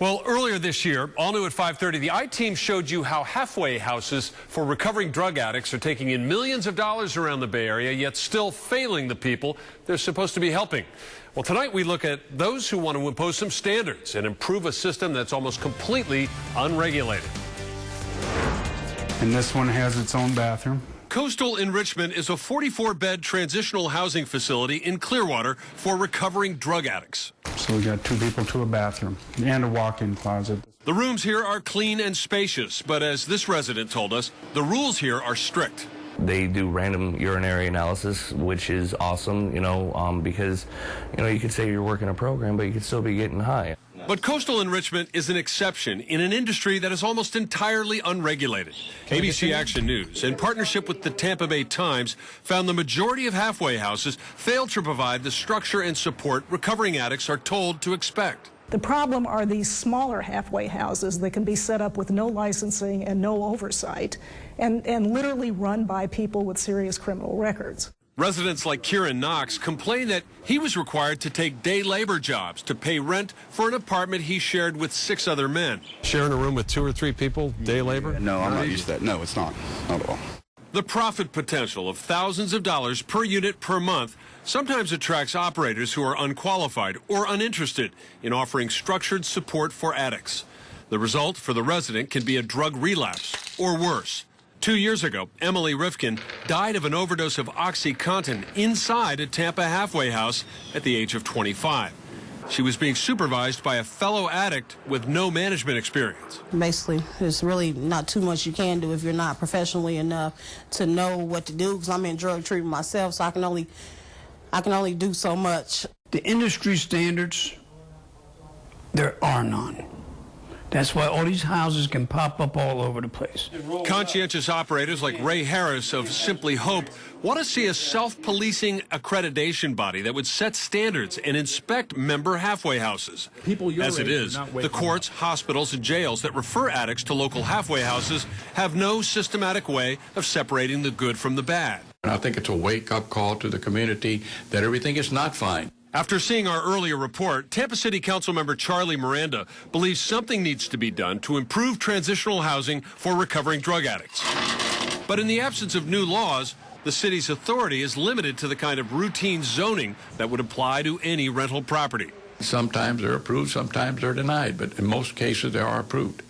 Well, earlier this year, all new at 5:30, the I-Team showed you how halfway houses for recovering drug addicts are taking in millions of dollars around the Bay Area, yet still failing the people they're supposed to be helping. Well, tonight we look at those who want to impose some standards and improve a system that's almost completely unregulated. And this one has its own bathroom. Coastal Enrichment is a 44-bed transitional housing facility in Clearwater for recovering drug addicts. So we got 2 people to a bathroom and a walk-in closet. The rooms here are clean and spacious, but as this resident told us, the rules here are strict. They do random urinary analysis, which is awesome, because, you could say you're working a program, but you could still be getting high. But Coastal Enrichment is an exception in an industry that is almost entirely unregulated. ABC Action News, in partnership with the Tampa Bay Times, found the majority of halfway houses failed to provide the structure and support recovering addicts are told to expect. The problem are these smaller halfway houses that can be set up with no licensing and no oversight and literally run by people with serious criminal records. Residents like Kieran Knox complain that he was required to take day labor jobs to pay rent for an apartment he shared with 6 other men. Sharing a room with 2 or 3 people, day labor? No, I'm not used to that. No, it's not. Not at all. The profit potential of thousands of dollars per unit per month sometimes attracts operators who are unqualified or uninterested in offering structured support for addicts. The result for the resident can be a drug relapse or worse. 2 years ago, Emily Rifkin died of an overdose of OxyContin inside a Tampa halfway house at the age of 25. She was being supervised by a fellow addict with no management experience. Basically, there's really not too much you can do if you're not professionally enough to know what to do, because I'm in drug treatment myself, so I can only do so much. The industry standards, there are none. That's why all these houses can pop up all over the place. Conscientious operators like Ray Harris of Simply Hope want to see a self-policing accreditation body that would set standards and inspect member halfway houses. As it is, the courts, hospitals, and jails that refer addicts to local halfway houses have no systematic way of separating the good from the bad. I think it's a wake-up call to the community that everything is not fine. After seeing our earlier report, Tampa City Council member Charlie Miranda believes something needs to be done to improve transitional housing for recovering drug addicts. But in the absence of new laws, the city's authority is limited to the kind of routine zoning that would apply to any rental property. Sometimes they're approved, sometimes they're denied, but in most cases they are approved.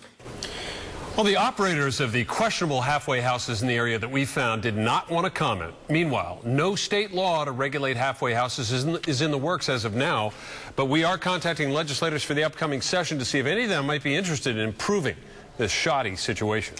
Well, the operators of the questionable halfway houses in the area that we found did not want to comment. Meanwhile, no state law to regulate halfway houses is in the works as of now, but we are contacting legislators for the upcoming session to see if any of them might be interested in improving this shoddy situation.